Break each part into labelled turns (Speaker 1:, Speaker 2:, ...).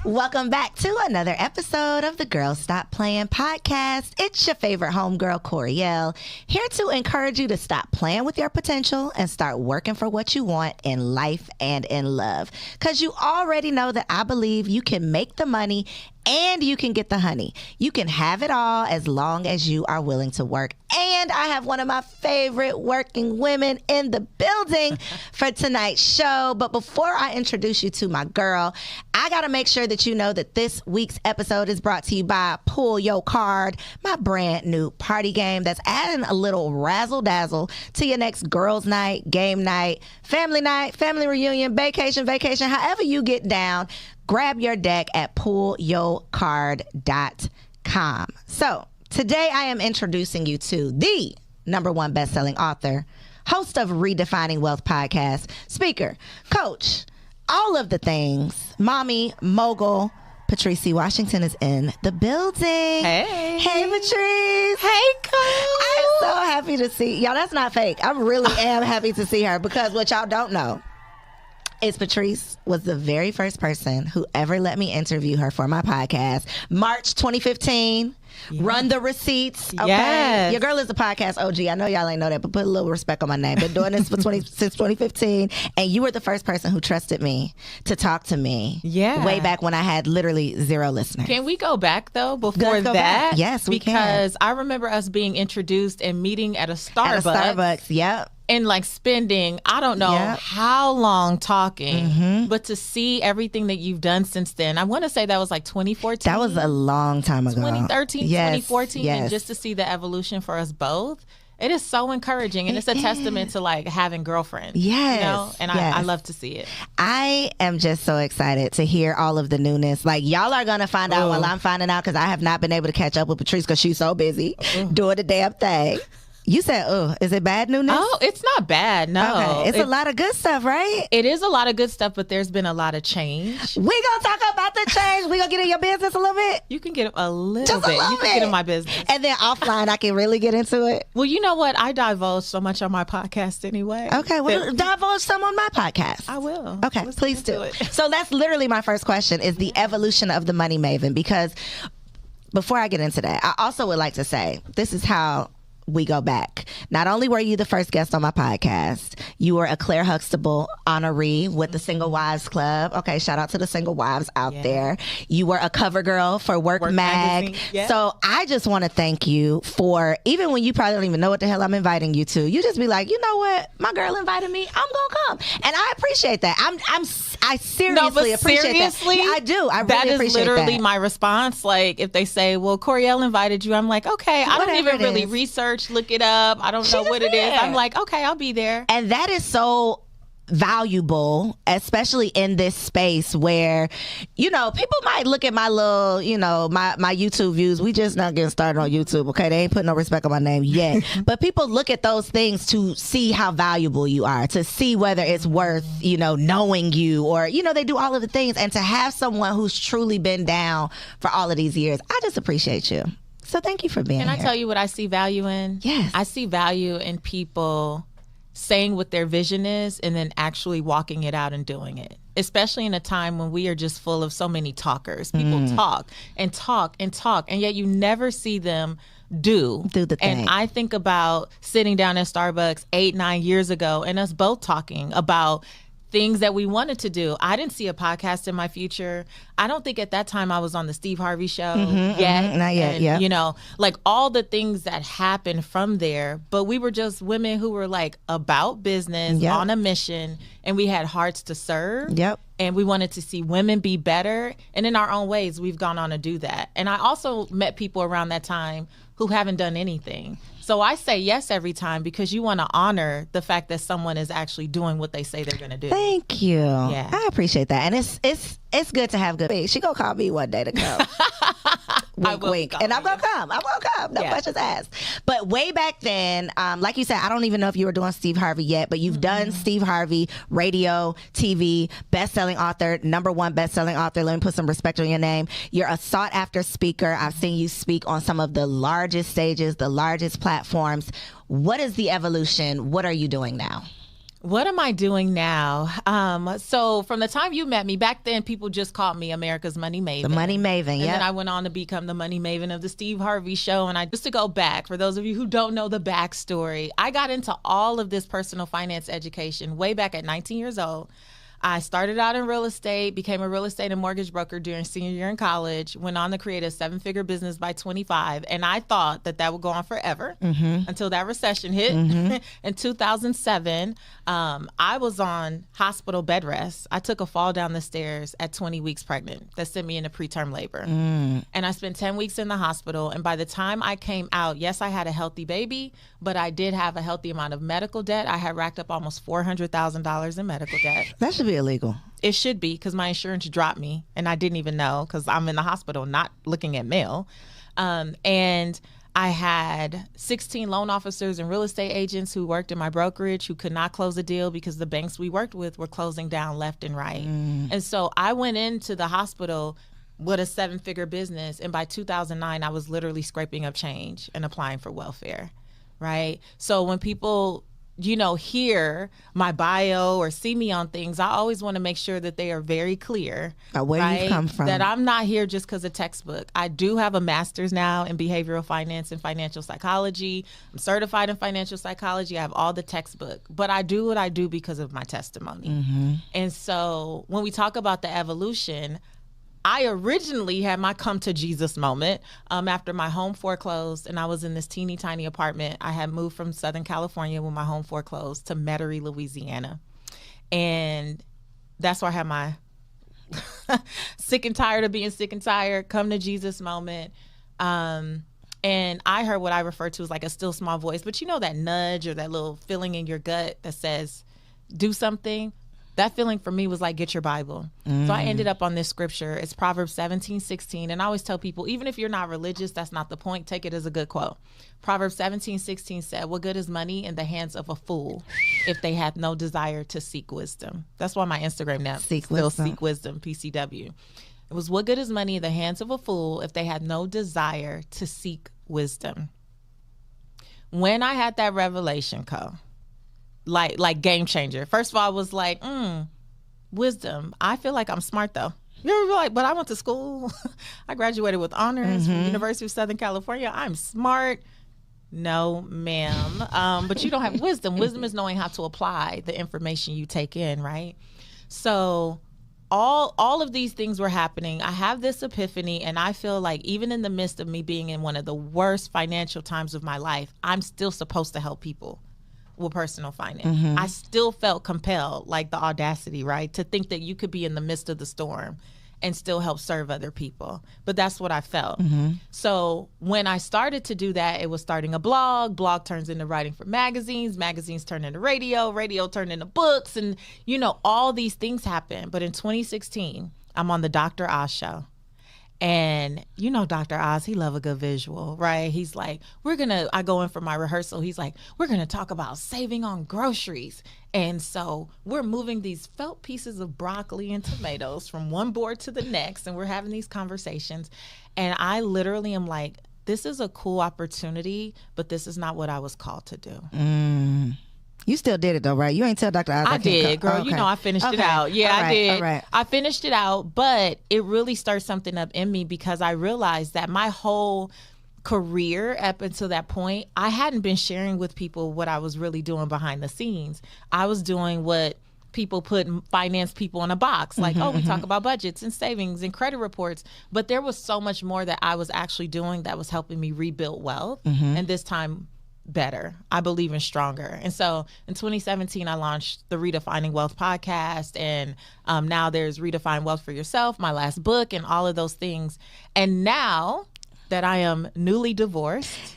Speaker 1: Welcome back to another episode of the Girls Stop Playing podcast. It's your favorite homegirl, Coriel, here to encourage you to stop playing with your potential and start working for what you want in life and in love. Because you already know that I believe you can make the money and you can get the honey. You can have it all as long as you are willing to work. And I have one of my favorite working women in the building for tonight's show. But before I introduce you to my girl, I got to make sure that you know that this week's episode is brought to you by Pull Your Card, my brand new party game that's adding a little razzle dazzle to your next girls' night, game night, family reunion, vacation, however you get down. Grab your deck at pullyourcard.com. So today I am introducing you to the #1 best-selling author, host of Redefining Wealth podcast, speaker, coach, all of the things, mommy, mogul. Patrice C. Washington is in the building.
Speaker 2: Hey.
Speaker 1: Hey, Patrice.
Speaker 2: Hey, Cole.
Speaker 1: I'm so happy to see y'all. That's not fake. I really am happy to see her because what y'all don't know is Patrice was the very first person who ever let me interview her for my podcast. March 2015. Yeah. Run the receipts. Okay.
Speaker 2: Yes.
Speaker 1: Your girl is a podcast OG. I know y'all ain't know that, but put a little respect on my name. Been doing this for since 2015. And you were the first person who trusted me to talk to me.
Speaker 2: Yeah.
Speaker 1: Way back when I had literally 0 listeners.
Speaker 2: Can we go back though before
Speaker 1: Let's go
Speaker 2: that?
Speaker 1: back. Yes, we can.
Speaker 2: Because I remember us being introduced and meeting at a Starbucks.
Speaker 1: At a Starbucks, yep.
Speaker 2: And like spending, I don't know how long talking, but to see everything that you've done since then, I want to say that was like 2014.
Speaker 1: That was a long time ago.
Speaker 2: 2013,
Speaker 1: yes,
Speaker 2: 2014.
Speaker 1: yes.
Speaker 2: And just to see the evolution for us both, it is so encouraging. And it's a testament to like having girlfriends.
Speaker 1: Yes.
Speaker 2: You know? And
Speaker 1: yes.
Speaker 2: I love to see it.
Speaker 1: I am just so excited to hear all of the newness. Like y'all are going to find out while I'm finding out because I have not been able to catch up with Patrice because she's so busy doing the damn thing. You said, is it bad newness?
Speaker 2: Oh, it's not bad. No.
Speaker 1: Okay. It's a lot of good stuff, right?
Speaker 2: It is a lot of good stuff, but there's been a lot of change.
Speaker 1: We gonna talk about the change. We gonna get in your business a little bit?
Speaker 2: You can get a little
Speaker 1: Just
Speaker 2: bit.
Speaker 1: A little
Speaker 2: you can
Speaker 1: bit.
Speaker 2: get in my business.
Speaker 1: And then offline, I can really get into it.
Speaker 2: Well, you know what? I divulge so much on my podcast anyway.
Speaker 1: Okay, well, divulge some on my podcast.
Speaker 2: I will.
Speaker 1: Okay,
Speaker 2: Let's
Speaker 1: please
Speaker 2: get
Speaker 1: do.
Speaker 2: into it.
Speaker 1: So that's literally my first question is the evolution of the Money Maven, because before I get into that, I also would like to say this is how we go back. Not only were you the first guest on my podcast, you were a Claire Huxtable honoree with the Single Wives Club. Okay, shout out to the single wives out there. You were a cover girl for Work Mag.
Speaker 2: Yeah.
Speaker 1: So I just want to thank you for, even when you probably don't even know what the hell I'm inviting you to, you just be like, you know what? My girl invited me. I'm gonna come. And I appreciate that. I seriously appreciate that. Yeah, I do. I really
Speaker 2: that is
Speaker 1: appreciate
Speaker 2: literally
Speaker 1: that.
Speaker 2: my response. Like if they say, well, Coriel invited you, I'm like, okay, I don't
Speaker 1: Whatever
Speaker 2: even
Speaker 1: it
Speaker 2: really
Speaker 1: is.
Speaker 2: research, look it up. I don't know what it is. I'm like, okay, I'll be there.
Speaker 1: And that is so valuable, especially in this space where, you know, people might look at my little, you know, my YouTube views. We just not getting started on YouTube, okay? They ain't putting no respect on my name yet. But people look at those things to see how valuable you are, to see whether it's worth, you know, knowing you, or, you know, they do all of the things. And to have someone who's truly been down for all of these years, I just appreciate you. So thank you for being
Speaker 2: Can
Speaker 1: here.
Speaker 2: I tell you what I see value in?
Speaker 1: Yes.
Speaker 2: I see value in people saying what their vision is and then actually walking it out and doing it. Especially in a time when we are just full of so many talkers. People talk and talk and talk, and yet you never see them do
Speaker 1: the thing.
Speaker 2: And I think about sitting down at Starbucks 8-9 years ago and us both talking about things that we wanted to do. I didn't see a podcast in my future. I don't think at that time I was on the Steve Harvey show yet.
Speaker 1: Not yet,
Speaker 2: and,
Speaker 1: yeah.
Speaker 2: You know, like all the things that happened from there, but we were just women who were like about business, on a mission, and we had hearts to serve.
Speaker 1: Yep.
Speaker 2: And we wanted to see women be better. And in our own ways, we've gone on to do that. And I also met people around that time who haven't done anything. So I say yes every time because you want to honor the fact that someone is actually doing what they say they're going to do.
Speaker 1: Thank you.
Speaker 2: Yeah.
Speaker 1: I appreciate that. And it's good to have good. She gonna call me one day to come. Wink, wink. And I'm gonna come. No questions asked. But way back then, like you said, I don't even know if you were doing Steve Harvey yet, but you've done Steve Harvey, radio, TV, best-selling author, #1 best-selling author. Let me put some respect on your name. You're a sought-after speaker. I've seen you speak on some of the largest stages, the largest platforms. What is the evolution? What are you doing now?
Speaker 2: What am I doing now? So from the time you met me, back then people just called me America's Money Maven.
Speaker 1: The Money Maven,
Speaker 2: yeah. And then
Speaker 1: I
Speaker 2: went on to become the Money Maven of the Steve Harvey Show. And just to go back, for those of you who don't know the backstory, I got into all of this personal finance education way back at 19 years old. I started out in real estate, became a real estate and mortgage broker during senior year in college, went on to create a 7-figure business by 25. And I thought that would go on forever until that recession hit. In 2007, I was on hospital bed rest. I took a fall down the stairs at 20 weeks pregnant. That sent me into preterm labor. And I spent 10 weeks in the hospital. And by the time I came out, yes, I had a healthy baby, but I did have a healthy amount of medical debt. I had racked up almost $400,000 in medical debt.
Speaker 1: That should be illegal.
Speaker 2: It should be, because my insurance dropped me and I didn't even know, because I'm in the hospital not looking at mail. And I had 16 loan officers and real estate agents who worked in my brokerage who could not close a deal because the banks we worked with were closing down left and right. And so I went into the hospital with a 7-figure business. And by 2009, I was literally scraping up change and applying for welfare. Right. So when people, hear my bio or see me on things, I always want to make sure that they are very clear
Speaker 1: about where you've come from.
Speaker 2: That I'm not here just because of textbook. I do have a master's now in behavioral finance and financial psychology. I'm certified in financial psychology. I have all the textbook, but I do what I do because of my testimony. And so when we talk about the evolution, I originally had my come to Jesus moment after my home foreclosed, and I was in this teeny tiny apartment. I had moved from Southern California when my home foreclosed to Metairie, Louisiana. And that's where I had my sick and tired of being sick and tired, come to Jesus moment. And I heard what I refer to as like a still small voice, but that nudge or that little feeling in your gut that says, do something. That feeling for me was like, get your Bible. So I ended up on this scripture. It's Proverbs 17:16. And I always tell people, even if you're not religious, that's not the point. Take it as a good quote. Proverbs 17:16 said, what good is money in the hands of a fool if they have no desire to seek wisdom? That's why my Instagram now Seek Wisdom, PCW. It was, what good is money in the hands of a fool if they had no desire to seek wisdom? When I had that revelation, like game changer. First of all, I was like, wisdom. I feel like I'm smart though. You're like, but I went to school. I graduated with honors from University of Southern California. I'm smart. No, ma'am. But you don't have wisdom. Wisdom is knowing how to apply the information you take in, right? So all of these things were happening. I have this epiphany, and I feel like even in the midst of me being in one of the worst financial times of my life, I'm still supposed to help people with personal finance. I still felt compelled, like the audacity, right, to think that you could be in the midst of the storm and still help serve other people. But that's what I felt. So when I started to do that, it was starting a blog. Blog turns into writing for magazines. Magazines turn into radio. Radio turned into books. And, all these things happen. But in 2016, I'm on the Dr. Oz show. And Dr. Oz, he love a good visual, right? He's like, I go in for my rehearsal. He's like, we're going to talk about saving on groceries. And so we're moving these felt pieces of broccoli and tomatoes from one board to the next. And we're having these conversations. And I literally am like, this is a cool opportunity, but this is not what I was called to do.
Speaker 1: You still did it though, right? You ain't tell Dr. Oz.
Speaker 2: I did, girl. Okay. I finished it out. Yeah, I did. Right. I finished it out, but it really stirred something up in me because I realized that my whole career up until that point, I hadn't been sharing with people what I was really doing behind the scenes. I was doing what people put finance people in a box, like, we talk about budgets and savings and credit reports. But there was so much more that I was actually doing that was helping me rebuild wealth. And this time, better. I believe in stronger. And so in 2017, I launched the Redefining Wealth podcast. And now there's Redefine Wealth for Yourself, my last book, and all of those things. And now that I am newly divorced,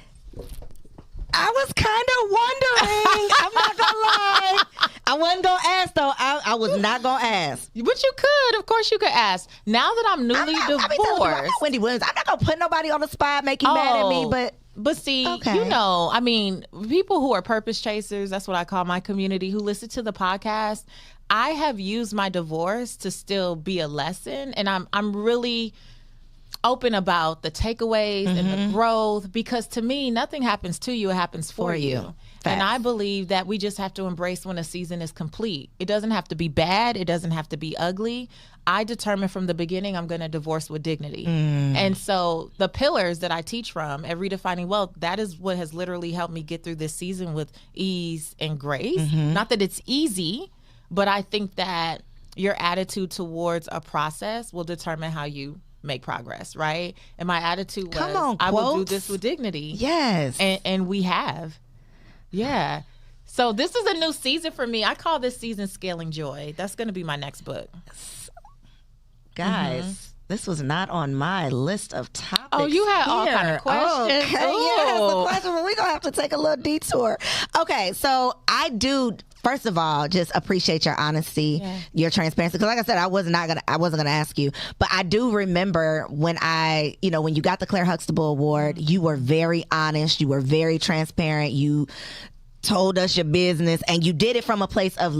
Speaker 1: I was kind of wondering. I'm not gonna lie. I wasn't gonna ask though. I was not gonna ask.
Speaker 2: But you could. Of course you could ask. Now that I'm newly divorced.
Speaker 1: Wendy Williams, I'm not gonna put nobody on the spot, make you mad at me,
Speaker 2: But see, people who are purpose chasers, that's what I call my community, who listen to the podcast, I have used my divorce to still be a lesson. And I'm really open about the takeaways and the growth, because to me, nothing happens to you, it happens for you. And I believe that we just have to embrace when a season is complete. It doesn't have to be bad. It doesn't have to be ugly. I determined from the beginning I'm going to divorce with dignity. And so the pillars that I teach from at Redefining Wealth, that is what has literally helped me get through this season with ease and grace. Not that it's easy, but I think that your attitude towards a process will determine how you make progress, right? And my attitude was, I will do this with dignity.
Speaker 1: Yes.
Speaker 2: And we have. Yeah. So this is a new season for me. I call this season Scaling Joy. That's going to be my next book.
Speaker 1: Guys, this was not on my list of topics.
Speaker 2: Oh, you had all kind of questions.
Speaker 1: Okay, yes, the question, but we're going to have to take a little detour. Okay, so I do, first of all, just appreciate your honesty, your transparency. Because like I said, I wasn't going to ask you. But I do remember when when you got the Claire Huxtable Award, you were very honest. You were very transparent. You told us your business, and you did it from a place of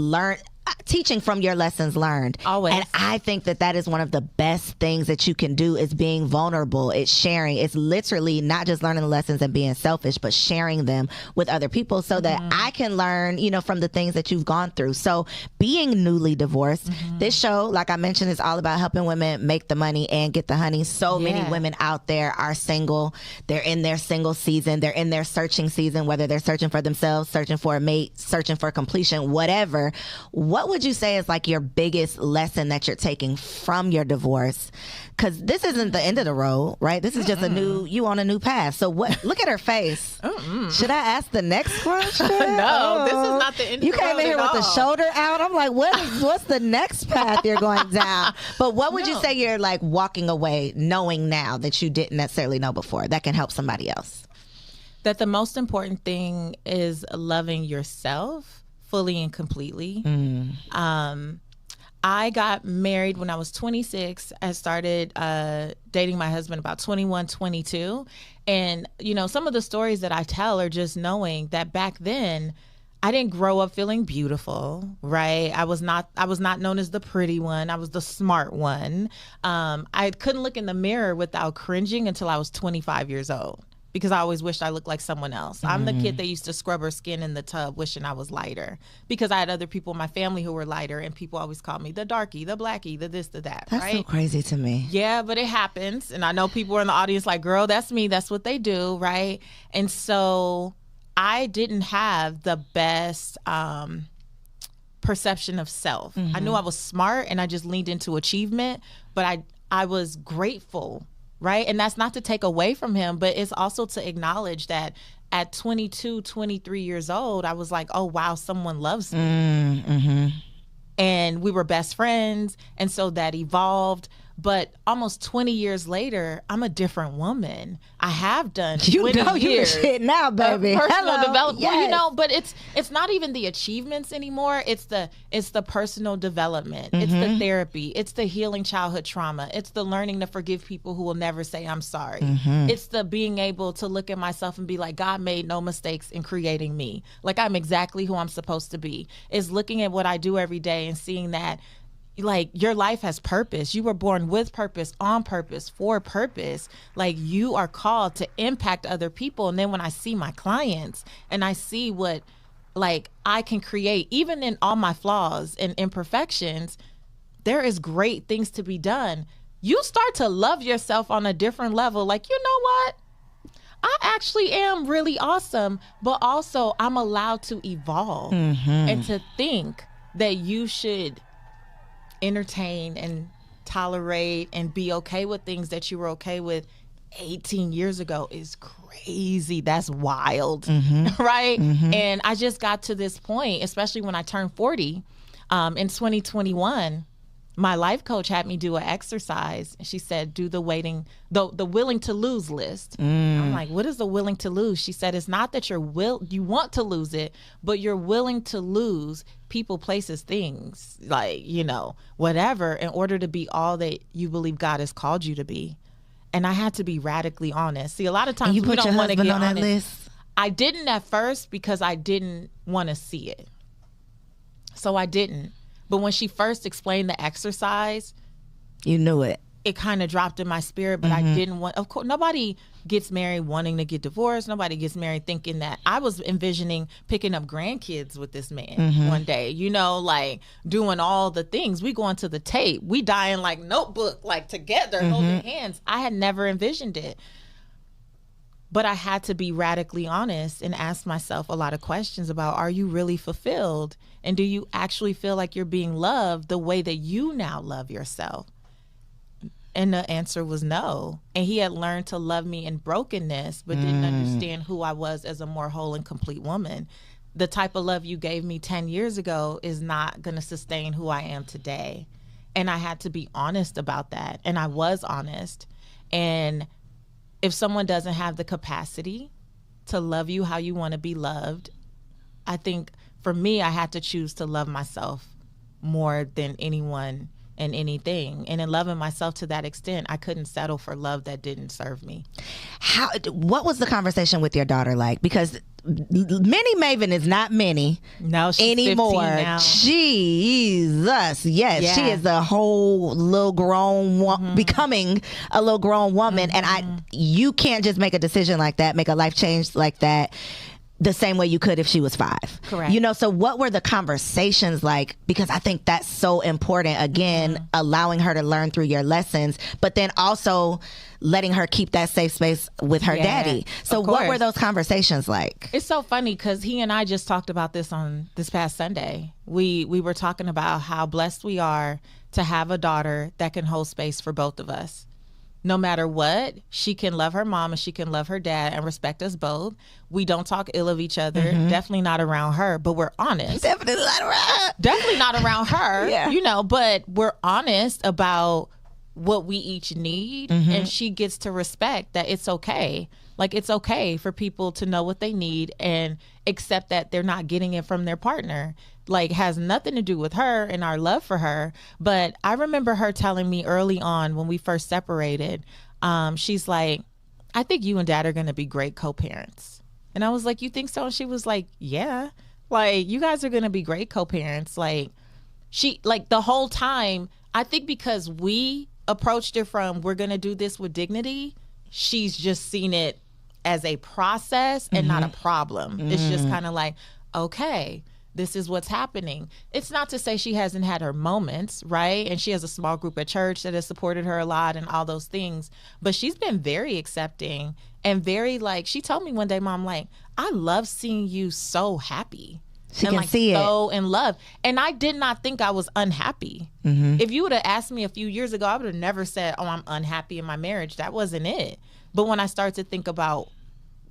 Speaker 1: teaching from your lessons learned.
Speaker 2: Always.
Speaker 1: And I think that is one of the best things that you can do, is being vulnerable. It's sharing. It's literally not just learning the lessons and being selfish, but sharing them with other people so that I can learn, from the things that you've gone through. So being newly divorced, this show, like I mentioned, is all about helping women make the money and get the honey. So many women out there are single. They're in their single season. They're in their searching season, whether they're searching for themselves, searching for a mate, searching for completion, whatever. What would you say is like your biggest lesson that you're taking from your divorce? Because this isn't the end of the road, right? This is just you on a new path. So look at her face. Should I ask the next question?
Speaker 2: No, this is not the end of the road.
Speaker 1: You came in here with the shoulder out. I'm like, what's the next path you're going down? But what would you say you're like walking away knowing now that you didn't necessarily know before that can help somebody else?
Speaker 2: That the most important thing is loving yourself fully and completely. I got married when I was 26. I started dating my husband about 21, 22. And, some of the stories that I tell are just knowing that back then I didn't grow up feeling beautiful, right? I was not known as the pretty one. I was the smart one. I couldn't look in the mirror without cringing until I was 25 years old, because I always wished I looked like someone else. I'm the kid that used to scrub her skin in the tub wishing I was lighter, because I had other people in my family who were lighter, and people always called me the darky, the blackie, the this, the that.
Speaker 1: That's
Speaker 2: right?
Speaker 1: so crazy to me.
Speaker 2: Yeah, but it happens. And I know people are in the audience like, girl, that's me. That's what they do, right? And so I didn't have the best perception of self. I knew I was smart and I just leaned into achievement, but I was grateful. Right. And that's not to take away from him, but it's also to acknowledge that at 22, 23 years old, I was like, oh, wow, someone loves me. And we were best friends. And so that evolved. But almost 20 years later, I'm a different woman. I have done 20 years
Speaker 1: you shit now, baby.
Speaker 2: Personal development. Yes. Well, but it's not even the achievements anymore. It's the personal development. It's the therapy. It's the healing childhood trauma. It's the learning to forgive people who will never say I'm sorry. It's the being able to look at myself and be like, God made no mistakes in creating me. Like, I'm exactly who I'm supposed to be. It's looking at what I do every day and seeing that, like, your life has purpose. You were born with purpose, on purpose, for purpose. Like, you are called to impact other people. And then when I see my clients and I see what, like, I can create, even in all my flaws and imperfections, there is great things to be done. You start to love yourself on a different level. Like, you know what? I actually am really awesome, but also I'm allowed to evolve and to think that you should entertain and tolerate and be okay with things that you were okay with 18 years ago is crazy. That's wild, right? And I just got to this point, especially when I turned 40 in 2021. My life coach had me do an exercise. She said, do the willing to lose list. I'm like, what is the willing to lose? She said, it's not that you want to lose it, but you're willing to lose people, places, things, like, whatever, in order to be all that you believe God has called you to be. And I had to be radically honest. See, a lot of times we don't want to get
Speaker 1: on
Speaker 2: honest.
Speaker 1: That list?
Speaker 2: I didn't at first because I didn't want to see it. So I didn't. But when she first explained the exercise,
Speaker 1: you knew it.
Speaker 2: it kind of dropped in my spirit, but I didn't want, of course, nobody gets married wanting to get divorced. Nobody gets married thinking that. I was envisioning picking up grandkids with this man one day, you know, like doing all the things. We going to the tape. We dying like Notebook, like together, holding hands. I had never envisioned it. But I had to be radically honest and ask myself a lot of questions about, are you really fulfilled? And do you actually feel like you're being loved the way that you now love yourself? And the answer was no. And he had learned to love me in brokenness, but didn't understand who I was as a more whole and complete woman. The type of love you gave me 10 years ago is not going to sustain who I am today. And I had to be honest about that. And I was honest. And if someone doesn't have the capacity to love you how you want to be loved, I think for me, I had to choose to love myself more than anyone and anything. And in loving myself to that extent, I couldn't settle for love that didn't serve me.
Speaker 1: What was the conversation with your daughter like? Because Mini Maven is not Mini anymore.
Speaker 2: Now.
Speaker 1: Jesus. Yes, she is a whole little grown becoming a little grown woman. And you can't just make a decision like that, make a life change like that the same way you could if she was 5.
Speaker 2: Correct.
Speaker 1: You know, so what were the conversations like? Because I think that's so important. Again, allowing her to learn through your lessons, but then also letting her keep that safe space with her daddy. So what were those conversations like?
Speaker 2: It's so funny because he and I just talked about this on this past Sunday. We were talking about how blessed we are to have a daughter that can hold space for both of us. No matter what, she can love her mom and she can love her dad and respect us both. We don't talk ill of each other. Definitely not around her, but we're honest.
Speaker 1: Definitely not around her.
Speaker 2: Definitely not around her, you know, but we're honest about what we each need. And she gets to respect that it's okay. Like, it's okay for people to know what they need and accept that they're not getting it from their partner. Like, has nothing to do with her and our love for her. But I remember her telling me early on when we first separated, she's like, I think you and dad are going to be great co-parents. And I was like, you think so? And she was like, yeah, like, you guys are going to be great co-parents. Like, she, like, the whole time, I think because we approached it from, we're going to do this with dignity, she's just seen it as a process and not a problem. It's just kind of like, okay, this is what's happening. It's not to say she hasn't had her moments, right? And she has a small group at church that has supported her a lot and all those things. But she's been very accepting and very, like, she told me one day, Mom, like, I love seeing you so happy.
Speaker 1: She
Speaker 2: and
Speaker 1: can
Speaker 2: like
Speaker 1: see
Speaker 2: so in love. And I did not think I was unhappy. If you would have asked me a few years ago, I would have never said, oh, I'm unhappy in my marriage. That wasn't it. But when I started to think about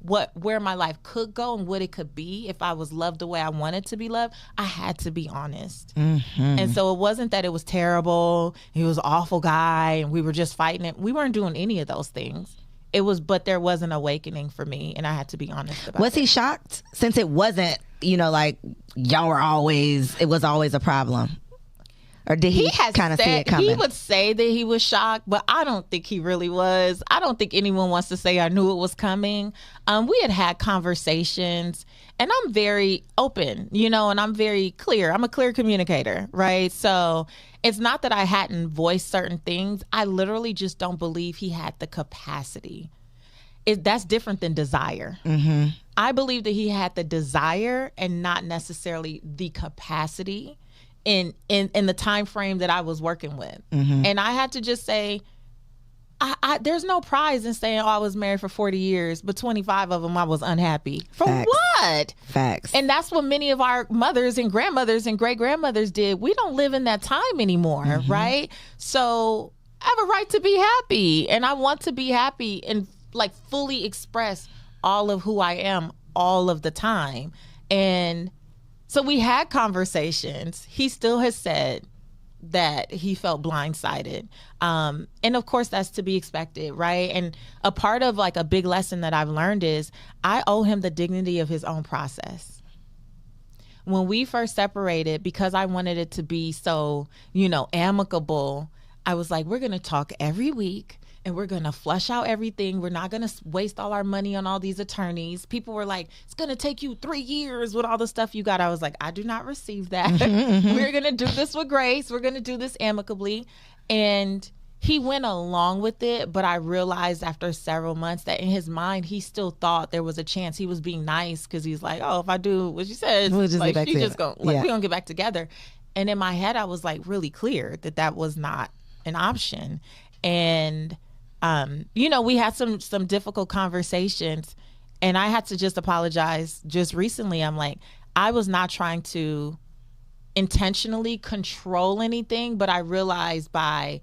Speaker 2: where my life could go and what it could be if I was loved the way I wanted to be loved, I had to be honest. And so it wasn't that it was terrible, he was an awful guy, and we were just fighting it. We weren't doing any of those things. It was, but there was an awakening for me, and I had to be honest about it.
Speaker 1: Was he shocked since it wasn't, you know, like it was always a problem? Or did he kind of see it coming?
Speaker 2: He would say that he was shocked, but I don't think he really was. I don't think anyone wants to say I knew it was coming. We had conversations, and I'm very open, you know, and I'm very clear. I'm a clear communicator, right? So it's not that I hadn't voiced certain things. I literally just don't believe he had the capacity. That's different than desire. I believe that he had the desire and not necessarily the capacity in the time frame that I was working with. And I had to just say, there's no prize in saying, oh, I was married for 40 years, but 25 of them I was unhappy. For
Speaker 1: Facts.
Speaker 2: what?
Speaker 1: Facts.
Speaker 2: And that's what many of our mothers and grandmothers and great-grandmothers did. We don't live in that time anymore, right? So I have a right to be happy. And I want to be happy and like fully express all of who I am all of the time. And so we had conversations. He still has said that he felt blindsided. And of course, that's to be expected, right? And a part of like a big lesson that I've learned is I owe him the dignity of his own process. When we first separated, because I wanted it to be so, you know, amicable, I was like, we're going to talk every week. And we're going to flush out everything. We're not going to waste all our money on all these attorneys. People were like, it's going to take you 3 years with all the stuff you got. I was like, I do not receive that. We're going to do this with grace. We're going to do this amicably. And he went along with it, but I realized after several months that in his mind, he still thought there was a chance. He was being nice because he's like, oh, if I do what she says,
Speaker 1: We'll just
Speaker 2: like,
Speaker 1: get back
Speaker 2: she just
Speaker 1: together.
Speaker 2: gonna, like,
Speaker 1: Yeah.
Speaker 2: we gonna get back together. And in my head, I was like really clear that that was not an option. And, you know, we had some difficult conversations, and I had to just apologize just recently. I'm like, I was not trying to intentionally control anything, but I realized by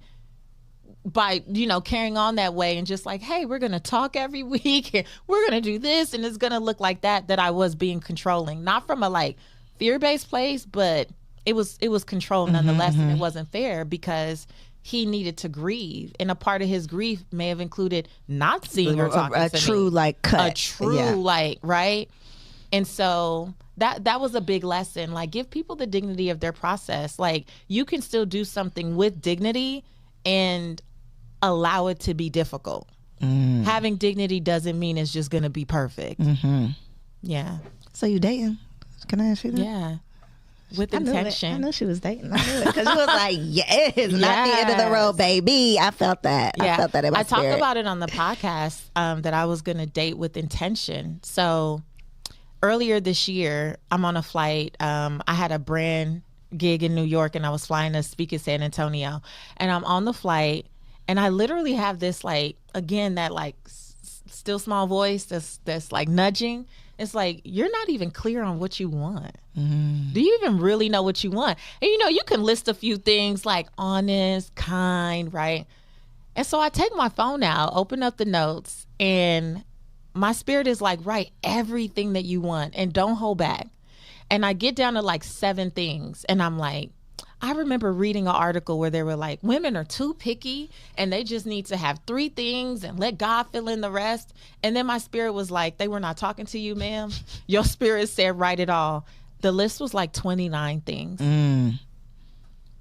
Speaker 2: you know, carrying on that way and just like, hey, we're gonna talk every week and we're gonna do this and it's gonna look like that I was being controlling, not from a like fear-based place, but it was control nonetheless. And it wasn't fair because he needed to grieve, and a part of his grief may have included not seeing her talking
Speaker 1: a
Speaker 2: to
Speaker 1: true
Speaker 2: me.
Speaker 1: like cut.
Speaker 2: A true
Speaker 1: Yeah.
Speaker 2: like, right? And so that was a big lesson. Like, give people the dignity of their process. Like, you can still do something with dignity and allow it to be difficult. Having dignity doesn't mean it's just going to be perfect. Yeah.
Speaker 1: So you dating? Can I ask you that?
Speaker 2: Yeah. With
Speaker 1: I knew it.
Speaker 2: intention.
Speaker 1: I knew she was dating. I knew it because you was like, "Yeah, it's not the end of the road, baby." I felt that. I felt that in my
Speaker 2: I talked
Speaker 1: spirit.
Speaker 2: about it on the podcast that I was going to date with intention. So earlier this year, I'm on a flight. I had a brand gig in New York, and I was flying to speak in San Antonio. And I'm on the flight, and I literally have this like, again, that like still small voice that's like nudging. It's like, you're not even clear on what you want. Do you even really know what you want? And you know, you can list a few things like honest, kind, right? And so I take my phone out, open up the notes, and my spirit is like, write everything that you want and don't hold back. And I get down to like 7 things, and I'm like, I remember reading an article where they were like, women are too picky and they just need to have 3 things and let God fill in the rest. And then my spirit was like, they were not talking to you, ma'am. Your spirit said, write it all. The list was like 29 things.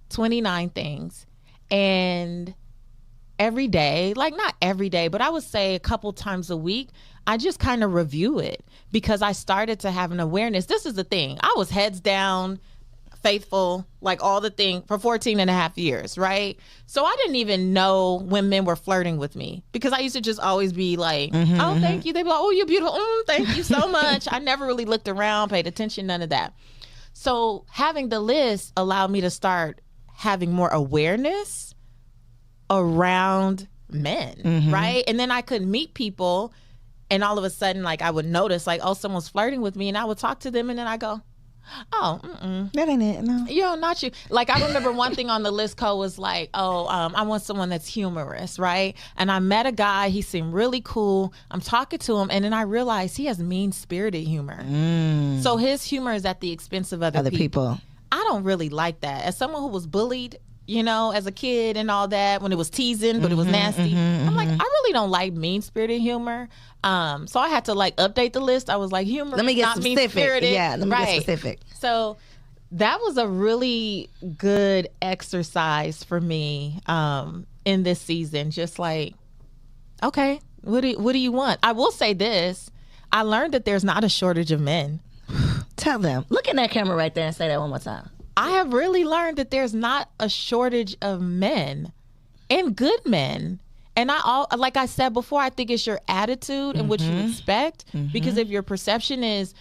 Speaker 2: 29 things. And every day, like not every day, but I would say a couple times a week, I just kind of review it because I started to have an awareness. This is the thing. I was heads down, faithful, like all the thing for 14 and a half years, right? So I didn't even know when men were flirting with me because I used to just always be like, oh, thank you. They'd be like, oh, you're beautiful. Thank you so much. I never really looked around, paid attention, none of that. So having the list allowed me to start having more awareness around men, right? And then I could meet people, and all of a sudden, like I would notice like, oh, someone's flirting with me, and I would talk to them, and then I go, oh,
Speaker 1: That ain't it. No.
Speaker 2: yo, not you. Like, I remember one thing on the list, Cole, was like, I want someone that's humorous, right? And I met a guy. He seemed really cool. I'm talking to him, and then I realized he has mean-spirited humor. So his humor is at the expense of other people. I don't really like that. As someone who was bullied, you know, as a kid and all that, when it was teasing, but it was nasty, I'm like, I really don't like mean-spirited humor. So I had to like update the list. I was like, humor,
Speaker 1: Let me get
Speaker 2: not
Speaker 1: specific.
Speaker 2: mean-spirited.
Speaker 1: Yeah, let me
Speaker 2: Right.
Speaker 1: get specific.
Speaker 2: So that was a really good exercise for me in this season. Just like, okay, what do you want? I will say this. I learned that there's not a shortage of men.
Speaker 1: Tell them. Look in that camera right there and say that one more time.
Speaker 2: I have really learned that there's not a shortage of men and good men. And like I said before, I think it's your attitude and what you expect. Because if your perception is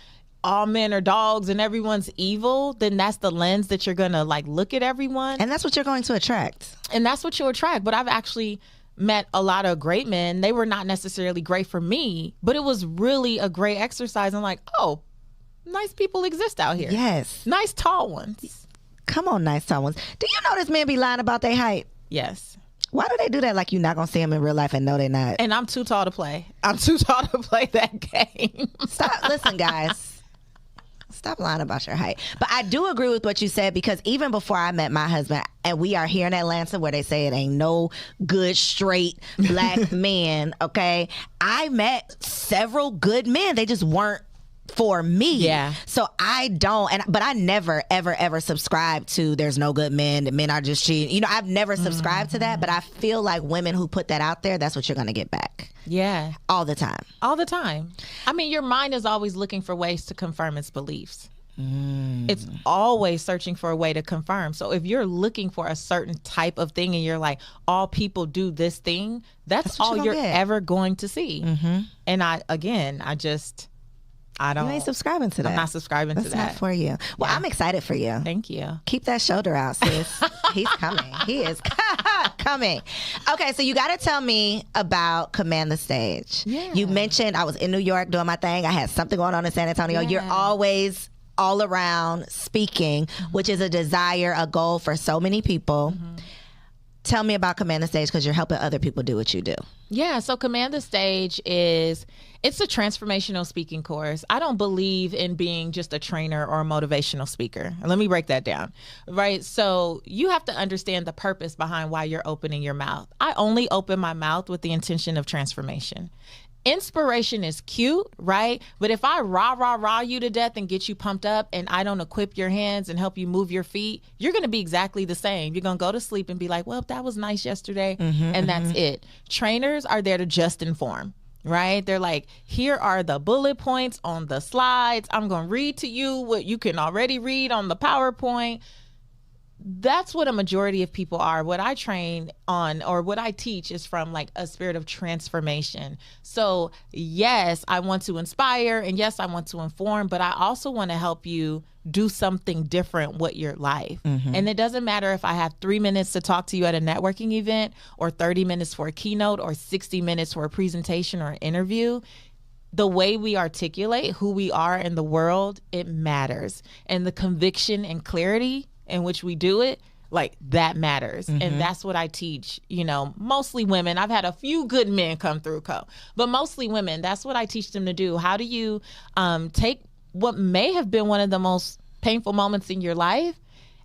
Speaker 2: all men are dogs and everyone's evil, then that's the lens that you're going to like look at everyone.
Speaker 1: And that's what you're going to attract.
Speaker 2: And that's what you attract. But I've actually met a lot of great men. They were not necessarily great for me, but it was really a great exercise. I'm like, oh, nice people exist out here.
Speaker 1: Yes.
Speaker 2: Nice tall ones.
Speaker 1: Come on, nice tall ones. Do you notice men be lying about their height?
Speaker 2: Yes.
Speaker 1: Why do they do that like you're not going to see them in real life and know they're not?
Speaker 2: And I'm too tall to play. I'm too tall to play that game.
Speaker 1: Stop. Listen, guys. Stop lying about your height. But I do agree with what you said because even before I met my husband, and we are here in Atlanta where they say it ain't no good, straight black men, okay? I met several good men. They just weren't for me.
Speaker 2: Yeah.
Speaker 1: So I don't, but I never, ever, ever subscribe to there's no good men, men are just cheating. You know, I've never subscribed to that, but I feel like women who put that out there, that's what you're going to get back.
Speaker 2: Yeah.
Speaker 1: All the time.
Speaker 2: All the time. I mean, your mind is always looking for ways to confirm its beliefs. It's always searching for a way to confirm. So if you're looking for a certain type of thing and you're like, all people do this thing, that's all you're ever going to see. And I don't.
Speaker 1: You ain't subscribing to that.
Speaker 2: I'm not subscribing to that.
Speaker 1: That's not for you. Well, I'm excited for you.
Speaker 2: Thank you.
Speaker 1: Keep that shoulder out, sis. He's coming. He is coming. Okay, so you got to tell me about Command the Stage.
Speaker 2: Yeah.
Speaker 1: You mentioned I was in New York doing my thing. I had something going on in San Antonio.
Speaker 2: Yeah.
Speaker 1: You're always all around speaking, which is a desire, a goal for so many people. Tell me about Command the Stage, because you're helping other people do what you do.
Speaker 2: Yeah, so Command the Stage it's a transformational speaking course. I don't believe in being just a trainer or a motivational speaker. Let me break that down, right? So you have to understand the purpose behind why you're opening your mouth. I only open my mouth with the intention of transformation. Inspiration is cute, right? But if I rah you to death and get you pumped up and I don't equip your hands and help you move your feet, you're going to be exactly the same. You're going to go to sleep and be like, well, that was nice yesterday. And that's it. Trainers are there to just inform, right? They're like, here are the bullet points on the slides. I'm going to read to you what you can already read on the PowerPoint. That's what a majority of people are. What I train on, or what I teach, is from like a spirit of transformation. So yes, I want to inspire, and yes, I want to inform, but I also want to help you do something different with your life. And it doesn't matter if I have 3 minutes to talk to you at a networking event, or 30 minutes for a keynote, or 60 minutes for a presentation or an interview. The way we articulate who we are in the world, it matters. And the conviction and clarity in which we do it, like, that matters. And that's what I teach, mostly women. I've had a few good men come through, but mostly women. That's what I teach them to do. How do you take what may have been one of the most painful moments in your life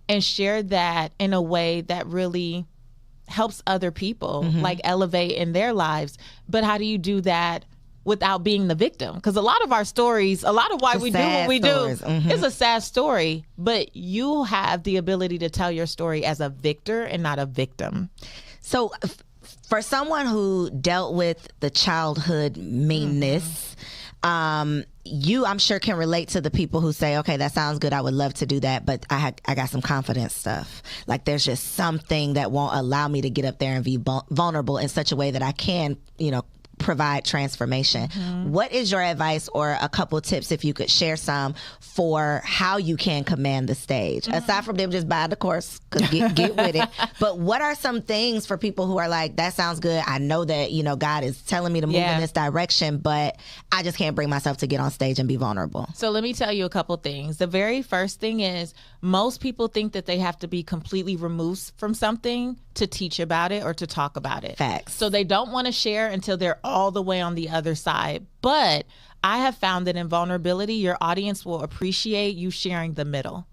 Speaker 2: and share that in a way that really helps other people, like, elevate in their lives? But how do you do that without being the victim? Because a lot of our stories, a lot of why we do what we do is a sad story, but you have the ability to tell your story as a victor and not a victim.
Speaker 1: So for someone who dealt with the childhood meanness, you, I'm sure, can relate to the people who say, okay, that sounds good, I would love to do that, but I got some confidence stuff. Like, there's just something that won't allow me to get up there and be vulnerable in such a way that I can, provide transformation. What is your advice, or a couple tips, if you could share some, for how you can command the stage, aside from them just buying the course, because get with it? But what are some things for people who are like, that sounds good, I know that God is telling me to move in this direction, but I just can't bring myself to get on stage and be vulnerable?
Speaker 2: So let me tell you a couple things. The very first thing is, most people think that they have to be completely removed from something to teach about it or to talk about it.
Speaker 1: Facts.
Speaker 2: So they don't want to share until they're all the way on the other side. But I have found that in vulnerability, your audience will appreciate you sharing the middle.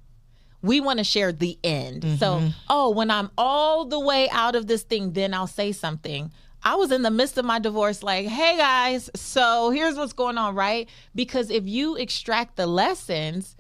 Speaker 2: We want to share the end. So, when I'm all the way out of this thing, then I'll say something. I was in the midst of my divorce, like, hey guys, so here's what's going on, right? Because if you extract the lessons,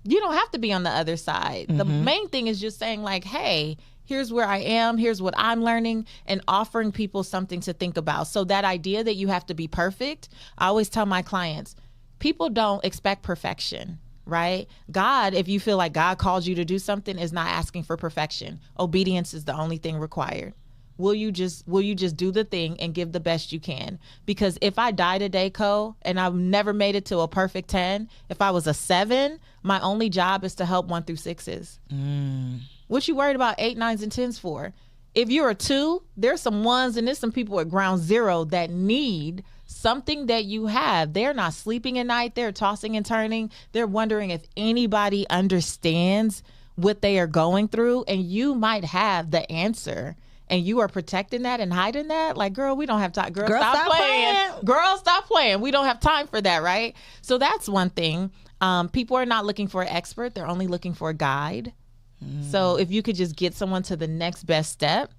Speaker 2: you don't have to be on the other side. The main thing is just saying, like, hey, here's where I am, here's what I'm learning, and offering people something to think about. So that idea that you have to be perfect, I always tell my clients, people don't expect perfection, right? God, if you feel like God called you to do something, is not asking for perfection. Obedience is the only thing required. Will you just do the thing and give the best you can? Because if I die today, and I've never made it to a perfect 10, if I was a 7, my only job is to help 1 through 6s. What you worried about 8, 9s, and 10s for? If you're a 2, there's some 1s and there's some people at ground zero that need something that you have. They're not sleeping at night. They're tossing and turning. They're wondering if anybody understands what they are going through, and you might have the answer. And you are protecting that and hiding that. Like, girl, we don't have time. Girl, stop playing. Girl, stop playing. We don't have time for that, right? So that's one thing. People are not looking for an expert. They're only looking for a guide. So if you could just get someone to the next best step,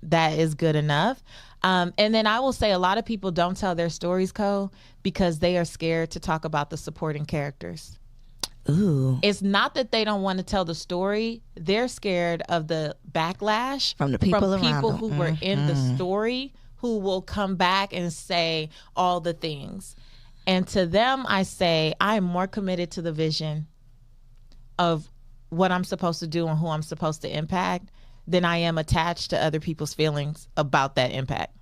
Speaker 2: that is good enough. And then I will say, a lot of people don't tell their stories, because they are scared to talk about the supporting characters.
Speaker 1: Ooh.
Speaker 2: It's not that they don't want to tell the story. They're scared of the backlash
Speaker 1: from the people around them.
Speaker 2: Who were in the story, who will come back and say all the things. And to them, I say, I am more committed to the vision of what I'm supposed to do and who I'm supposed to impact than I am attached to other people's feelings about that impact.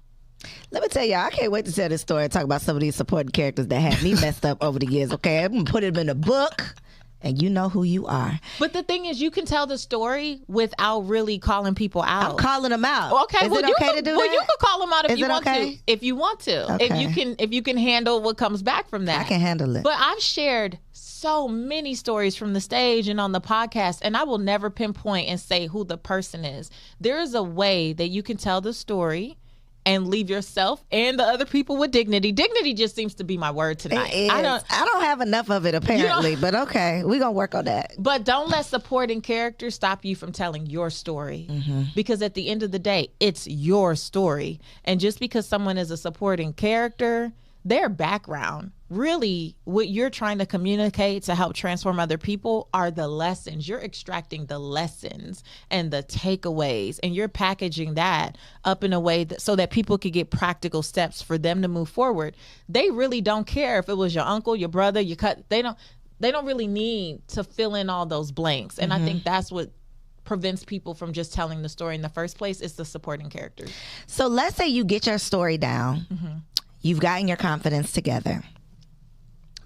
Speaker 1: Let me tell y'all, I can't wait to tell this story and talk about some of these supporting characters that have me messed up over the years, okay? I'm going to put them in a book, and you know who you are.
Speaker 2: But the thing is, you can tell the story without really calling people out.
Speaker 1: I'm calling them out.
Speaker 2: Okay,
Speaker 1: Is it okay to do that?
Speaker 2: Well, you can call them out if
Speaker 1: Is
Speaker 2: you
Speaker 1: it
Speaker 2: want
Speaker 1: okay?
Speaker 2: to. If you want to.
Speaker 1: Okay.
Speaker 2: If you can handle what comes back from that.
Speaker 1: I can handle it.
Speaker 2: But I've shared so many stories from the stage and on the podcast, and I will never pinpoint and say who the person is. There is a way that you can tell the story and leave yourself and the other people with dignity. Dignity just seems to be my word tonight.
Speaker 1: It is. I don't have enough of it apparently, but okay, we're gonna work on that.
Speaker 2: But don't let supporting characters stop you from telling your story, because at the end of the day, it's your story. And just because someone is a supporting character, their background, really what you're trying to communicate to help transform other people are the lessons. You're extracting the lessons and the takeaways, and you're packaging that up in a way that so that people could get practical steps for them to move forward. They really don't care if it was your uncle, your brother, your cut. They don't really need to fill in all those blanks. And I think that's what prevents people from just telling the story in the first place. It's the supporting characters.
Speaker 1: So let's say you get your story down. You've gotten your confidence together.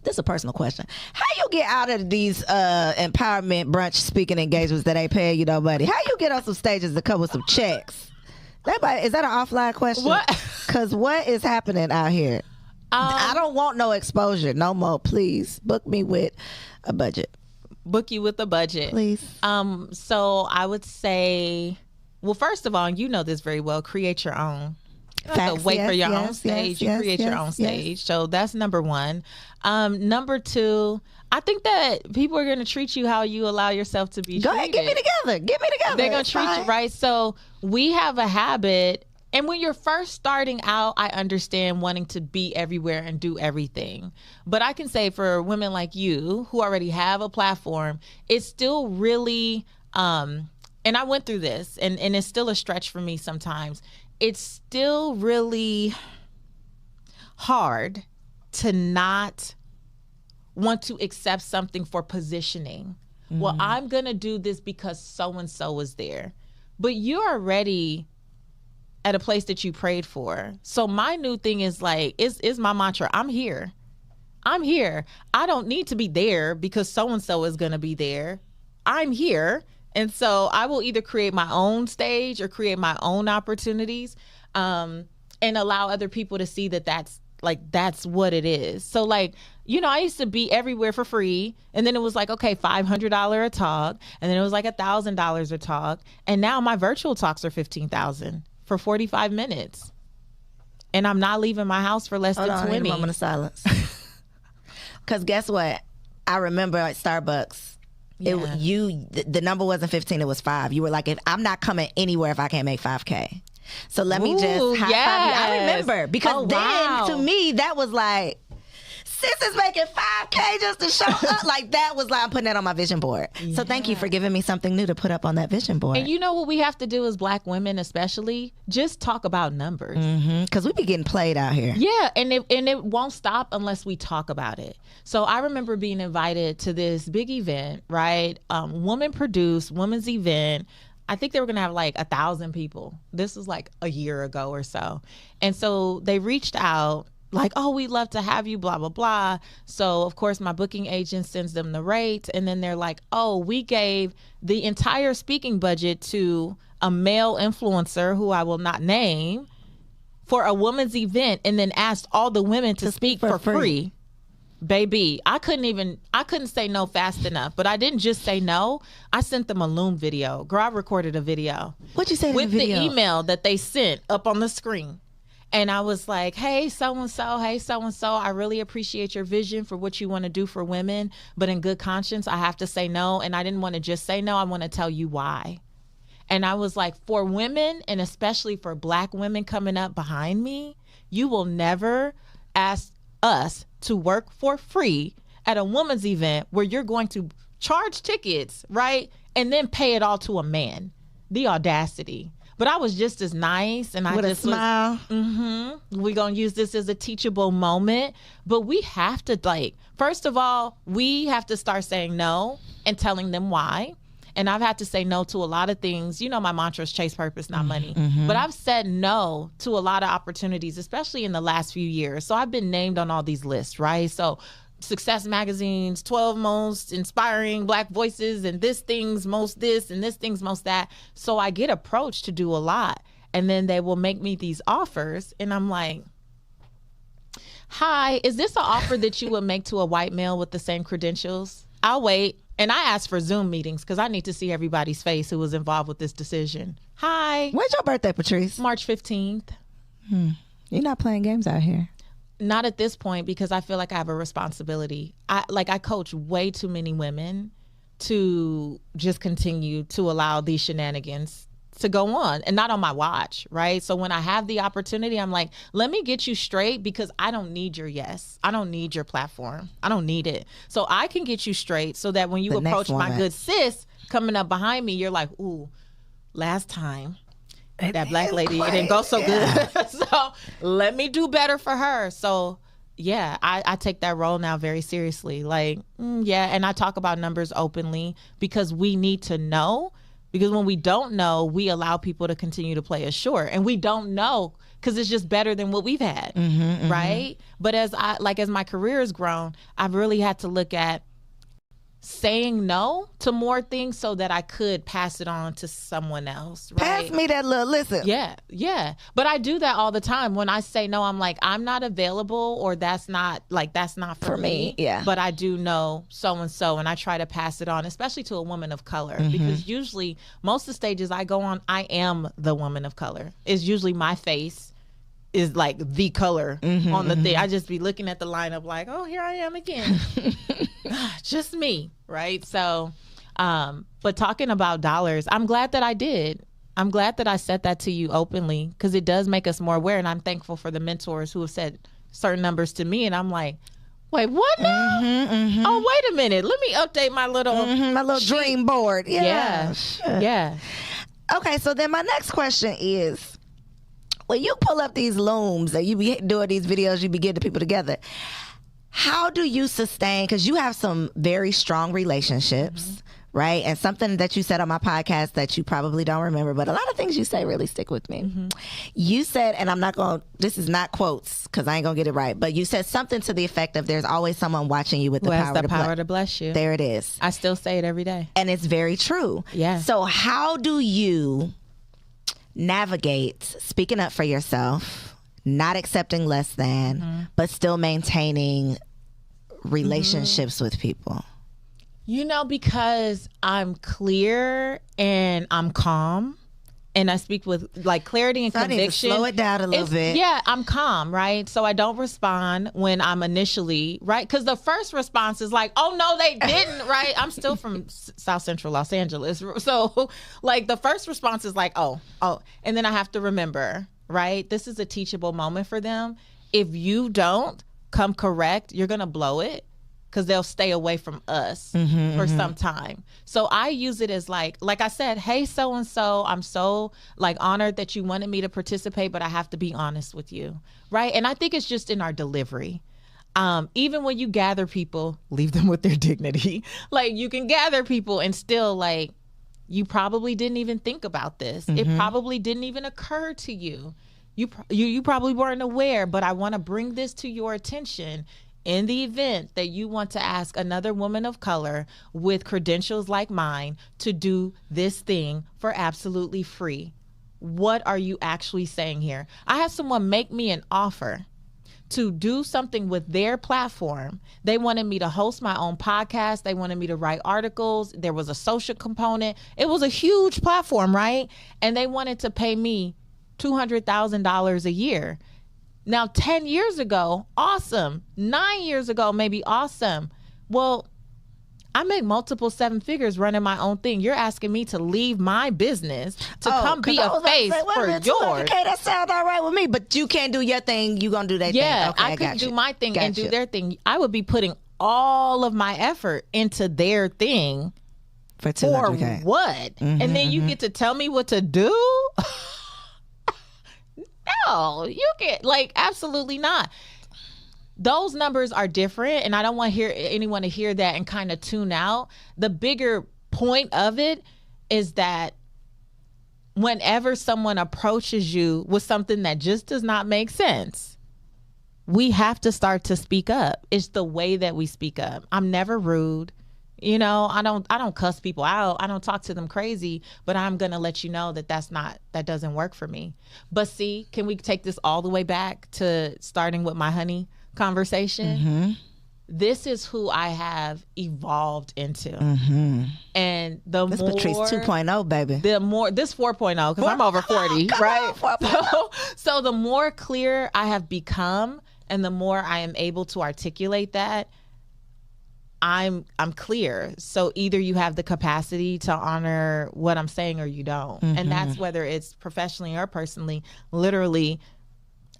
Speaker 1: This is a personal question. How you get out of these empowerment brunch speaking engagements that ain't paying you no money? How you get on some stages to come with some checks? Is that an offline question?
Speaker 2: What?
Speaker 1: Because what is happening out here? I don't want no exposure no more. Please book me with a budget.
Speaker 2: Book you with a budget.
Speaker 1: Please.
Speaker 2: So I would say, well, first of all, you know this very well, create your own. You don't have to wait for your own stage. You create your own stage. So that's number one. Number two, I think that people are going to treat you how you allow yourself to be treated.
Speaker 1: Go ahead, get me together.
Speaker 2: They're going to treat you right. So we have a habit, and when you're first starting out, I understand wanting to be everywhere and do everything. But I can say for women like you who already have a platform, it's still really, and I went through this, and it's still a stretch for me sometimes. It's still really hard to not want to accept something for positioning. Well, I'm going to do this because so-and-so is there. But you're already at a place that you prayed for. So my new thing is is my mantra. I'm here. I don't need to be there because so-and-so is going to be there. I'm here. And so I will either create my own stage or create my own opportunities, and allow other people to see that that's what it is. So I used to be everywhere for free, and then it was okay, $500 a talk, and then it was $1,000 a talk, and now my virtual talks are $15,000 for 45 minutes, and I'm not leaving my house for less than 20.
Speaker 1: I need a moment of silence. Because guess what? I remember at Starbucks.
Speaker 2: Yeah.
Speaker 1: The number wasn't 15, it was 5. You were like, if I'm not coming anywhere if I can't make 5K. So let me just high five you. I remember because then to me that was like, sis is making 5K just to show up. That was I'm putting that on my vision board. Yeah. So thank you for giving me something new to put up on that vision board.
Speaker 2: And you know what we have to do as Black women, especially, just talk about numbers.
Speaker 1: Because we be getting played out here.
Speaker 2: Yeah, and it won't stop unless we talk about it. So I remember being invited to this big event, right? Woman produced, women's event. I think they were going to have 1,000 people. This was a year ago or so. And so they reached out oh, we'd love to have you, blah, blah, blah. So, of course, my booking agent sends them the rates. And then they're like, oh, we gave the entire speaking budget to a male influencer who I will not name for a woman's event, and then asked all the women to speak for free. Baby, I couldn't say no fast enough, but I didn't just say no. I sent them a Loom video. Girl, I recorded a video.
Speaker 1: What'd you say in the
Speaker 2: With
Speaker 1: video?
Speaker 2: the email that they sent up on the screen. And I was like, hey, so-and-so, I really appreciate your vision for what you want to do for women. But in good conscience, I have to say no. And I didn't want to just say no. I want to tell you why. And I was like, for women, and especially for Black women coming up behind me, you will never ask us to work for free at a woman's event where you're going to charge tickets, right? And then pay it all to a man. The audacity. but I was just as nice, and I
Speaker 1: with
Speaker 2: just
Speaker 1: a smile.
Speaker 2: we're gonna use this as a teachable moment. But we have to, like, first of all, we have to start saying no and telling them why. And I've had to say no to a lot of things. You know, my mantra is chase purpose, not money. But I've said no to a lot of opportunities, especially in the last few years. So I've been named on all these lists, right? So Success Magazine's 12 most inspiring Black voices, and this thing's most this, and this thing's most that. So I get approached to do a lot. And then they will make me these offers. And I'm like, hi, is this an offer that you would make to a white male with the same credentials? I'll wait. And I asked for Zoom meetings because I need to see everybody's face who was involved with this decision. Hi.
Speaker 1: When's your birthday, Patrice?
Speaker 2: March 15th.
Speaker 1: You're not playing games out here.
Speaker 2: Not at this point, because I feel like I have a responsibility. I coach way too many women to just continue to allow these shenanigans to go on, and not on my watch, right? So when I have the opportunity, I'm like, let me get you straight, because I don't need your yes. I don't need your platform. I don't need it. So I can get you straight so that when you approach my good sis coming up behind me, you're like, ooh, last time that Black lady, it didn't go so good. So let me do better for her. So yeah, I take that role now very seriously. Like, yeah, and I talk about numbers openly because we need to know. Because when we don't know, we allow people to continue to play us short, and we don't know because it's just better than what we've had, right? But as my career has grown, I've really had to look at saying no to more things so that I could pass it on to someone else. Right?
Speaker 1: Pass me that little, listen.
Speaker 2: Yeah. But I do that all the time. When I say no, I'm like, I'm not available, or that's not for me.
Speaker 1: Yeah.
Speaker 2: But I do know so-and-so, and I try to pass it on, especially to a woman of color, because usually most of the stages I go on, I am the woman of color. It's usually my face is like the color on the thing. I just be looking at the lineup like, oh, here I am again. Just me, right? So, but talking about dollars, I'm glad that I did. I'm glad that I said that to you openly, because it does make us more aware. And I'm thankful for the mentors who have said certain numbers to me. And I'm like, wait, what now? Oh, wait a minute. Let me update my little
Speaker 1: dream board.
Speaker 2: Yeah.
Speaker 1: Okay, so then my next question is, when you pull up these looms and you be doing these videos, you be getting people together, how do you sustain, because you have some very strong relationships, right? And something that you said on my podcast that you probably don't remember, but a lot of things you say really stick with me. You said, and I'm not going to, this is not quotes because I ain't going to get it right, but you said something to the effect of, there's always someone watching you with the power
Speaker 2: to bless you.
Speaker 1: There it is.
Speaker 2: I still say it every day.
Speaker 1: And it's very true.
Speaker 2: Yeah.
Speaker 1: So how do you navigate speaking up for yourself, not accepting less than, but still maintaining relationships with people?
Speaker 2: You know, because I'm clear and I'm calm, and I speak with like clarity and conviction. I need to
Speaker 1: slow it down a little bit.
Speaker 2: Yeah, I'm calm, right? So I don't respond when I'm initially, right? Because the first response is like, oh, no, they didn't, right? I'm still from South Central Los Angeles. So like the first response is like, oh. And then I have to remember, right? This is a teachable moment for them. If you don't come correct, you're going to blow it, because they'll stay away from us for some time. So I use it as like I said, hey, so-and-so, I'm so like honored that you wanted me to participate, but I have to be honest with you, right? And I think it's just in our delivery. Even when you gather people, leave them with their dignity. Like, you can gather people and still like, you probably didn't even think about this. It probably didn't even occur to you. You probably weren't aware, but I want to bring this to your attention. In the event that you want to ask another woman of color with credentials like mine to do this thing for absolutely free, what are you actually saying here? I had someone make me an offer to do something with their platform. They wanted me to host my own podcast. They wanted me to write articles. There was a social component. It was a huge platform, right? And they wanted to pay me $200,000 a year. Now, 10 years ago, awesome. 9 years ago, maybe awesome. Well, I make multiple seven figures running my own thing. You're asking me to leave my business to come be a face for yours.
Speaker 1: Okay, that sounds all right with me, but you can't do your thing. You gonna do that thing.
Speaker 2: Yeah,
Speaker 1: okay,
Speaker 2: I could do my thing and do their thing. I would be putting all of my effort into their thing
Speaker 1: For
Speaker 2: For
Speaker 1: 200K.
Speaker 2: what? And then you get to tell me what to do? No, you can't. Like, absolutely not. Those numbers are different, and I don't want anyone to hear that and kind of tune out. The bigger point of it is that whenever someone approaches you with something that just does not make sense, we have to start to speak up. It's the way that we speak up. I'm never rude. You know, I don't cuss people out. I don't talk to them crazy, but I'm going to let you know that that doesn't work for me. But see, can we take this all the way back to starting with my honey conversation? This is who I have evolved into. And
Speaker 1: This Patrice 2.0, baby.
Speaker 2: This 4.0, because I'm over 40, right? So the more clear I have become and the more I am able to articulate that, I'm clear. So either you have the capacity to honor what I'm saying or you don't. And that's whether it's professionally or personally. Literally,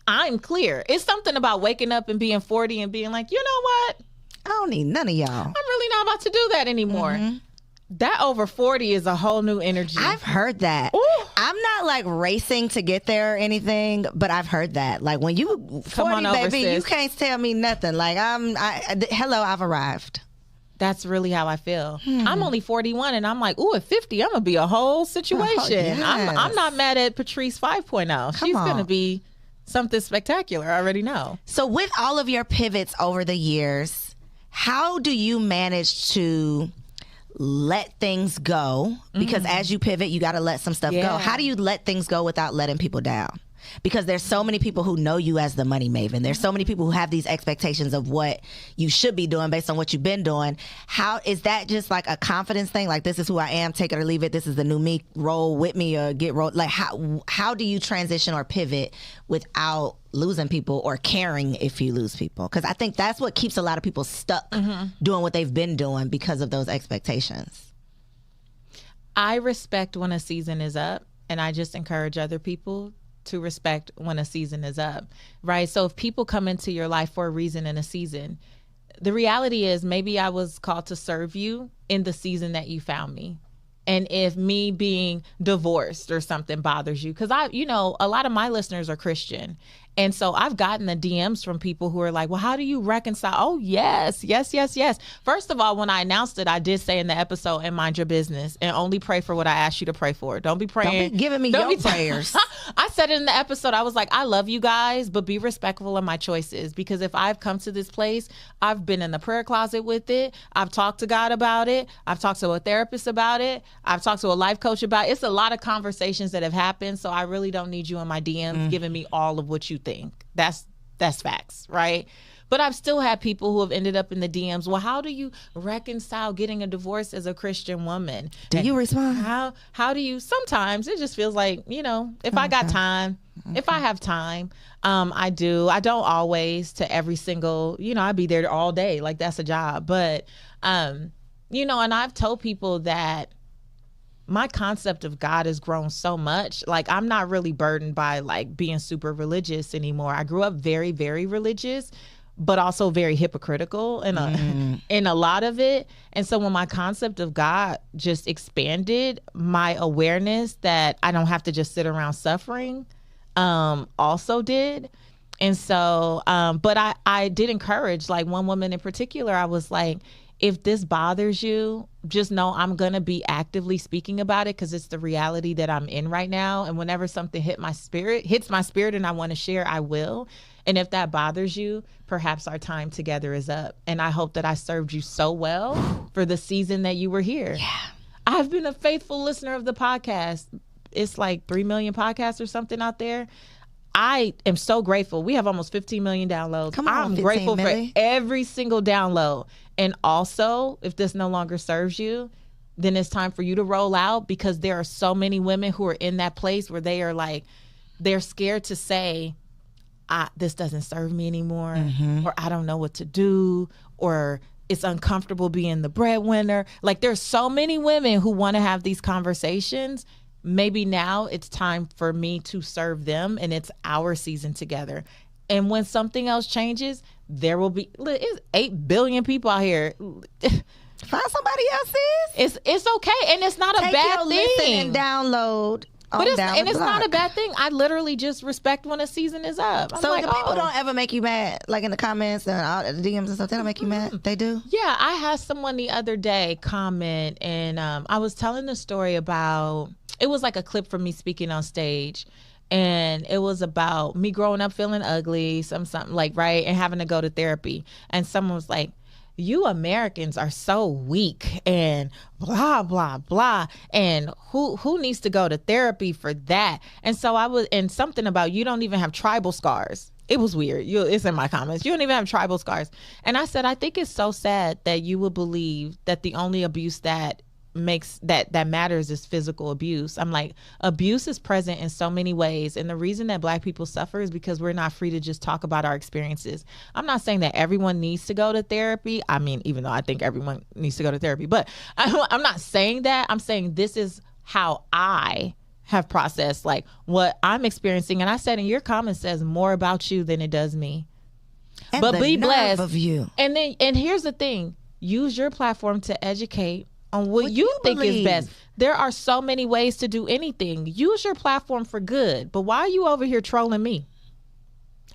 Speaker 2: I'm clear. It's something about waking up and being 40 and being like, you know what?
Speaker 1: I don't need none of y'all.
Speaker 2: I'm really not about to do that anymore. That over 40 is a whole new energy.
Speaker 1: I've heard that.
Speaker 2: Ooh.
Speaker 1: I'm not like racing to get there or anything, but I've heard that. Like when you 40,
Speaker 2: over,
Speaker 1: baby,
Speaker 2: sis.
Speaker 1: you can't tell me nothing. Like hello, I've arrived.
Speaker 2: That's really how I feel. I'm only 41 and I'm like, ooh, at 50, I'm going to be a whole situation.
Speaker 1: Oh, yes.
Speaker 2: I'm not mad at Patrice 5.0. She's going to be something spectacular. I already know.
Speaker 1: So with all of your pivots over the years, how do you manage to let things go? Because as you pivot, you got to let some stuff go. How do you let things go without letting people down? Because there's so many people who know you as the money maven. There's so many people who have these expectations of what you should be doing based on what you've been doing. How is that just like a confidence thing? Like, this is who I am, take it or leave it. This is the new me, roll with me or get rolled. Like, how do you transition or pivot without losing people or caring if you lose people? Because I think that's what keeps a lot of people stuck doing what they've been doing because of those expectations.
Speaker 2: I respect when a season is up, and I just encourage other people to respect when a season is up, right? So if people come into your life for a reason in a season, the reality is maybe I was called to serve you in the season that you found me. And if me being divorced or something bothers you, because a lot of my listeners are Christian. And so I've gotten the DMs from people who are like, well, how do you reconcile? Oh, yes. First of all, when I announced it, I did say in the episode, and mind your business and only pray for what I asked you to pray for. Don't be praying.
Speaker 1: Don't be giving me your prayers.
Speaker 2: I said it in the episode. I was like, I love you guys, but be respectful of my choices. Because if I've come to this place, I've been in the prayer closet with it. I've talked to God about it. I've talked to a therapist about it. I've talked to a life coach about it. It's a lot of conversations that have happened. So I really don't need you in my DMs giving me all of what you think. That's facts, right? But I've still had people who have ended up in the DMs. Well, how do you reconcile getting a divorce as a Christian woman?
Speaker 1: Do you respond?
Speaker 2: How do you? Sometimes it just feels like, if I got time, if I have time, I do. I don't always to every single, I'd be there all day. Like, that's a job. But, and I've told people that my concept of God has grown so much. Like, I'm not really burdened by like being super religious anymore. I grew up very, very religious, but also very hypocritical in a lot of it. And so when my concept of God just expanded, my awareness that I don't have to just sit around suffering also did. And so, but I did encourage, like, one woman in particular, I was like, if this bothers you, just know I'm going to be actively speaking about it because it's the reality that I'm in right now. And whenever something hits my spirit and I want to share, I will. And if that bothers you, perhaps our time together is up. And I hope that I served you so well for the season that you were here.
Speaker 1: Yeah.
Speaker 2: I've been a faithful listener of the podcast. It's like 3 million podcasts or something out there. I am so grateful. We have almost 15 million downloads.
Speaker 1: Come on,
Speaker 2: I'm grateful
Speaker 1: million.
Speaker 2: for every single download. And also, if this no longer serves you, then it's time for you to roll out, because there are so many women who are in that place where they are like, they're scared to say, this doesn't serve me anymore, or I don't know what to do, or it's uncomfortable being the breadwinner. Like, there's so many women who want to have these conversations. Maybe now it's time for me to serve them, and it's our season together. And when something else changes, there will be, it's 8 billion people out here.
Speaker 1: Find somebody else, sis.
Speaker 2: It's okay, and it's not a bad thing.
Speaker 1: Listen and download.
Speaker 2: But it's not a bad thing. I literally just respect when a season is up.
Speaker 1: So the people don't ever make you mad, like in the comments and all the DMs and stuff. They don't make you mad. They do.
Speaker 2: Yeah, I had someone the other day comment, and I was telling the story about. It was like a clip from me speaking on stage, and it was about me growing up feeling ugly, something like right, and having to go to therapy. And someone was like, you Americans are so weak and blah, blah, blah. And who needs to go to therapy for that? And so and something about you don't even have tribal scars. It was weird. It's in my comments. You don't even have tribal scars. And I said, I think it's so sad that you would believe that the only abuse that matters is physical abuse. I'm like, abuse is present in so many ways, and the reason that Black people suffer is because we're not free to just talk about our experiences. I'm not saying that everyone needs to go to therapy. I mean, even though I think everyone needs to go to therapy, but I'm not saying that. I'm saying this is how I have processed like what I'm experiencing, and I said in your comment says more about you than it does me.
Speaker 1: And
Speaker 2: but be blessed
Speaker 1: of you.
Speaker 2: And here's the thing: use your platform to educate on what you think is best. There are so many ways to do anything. Use your platform for good. But why are you over here trolling me?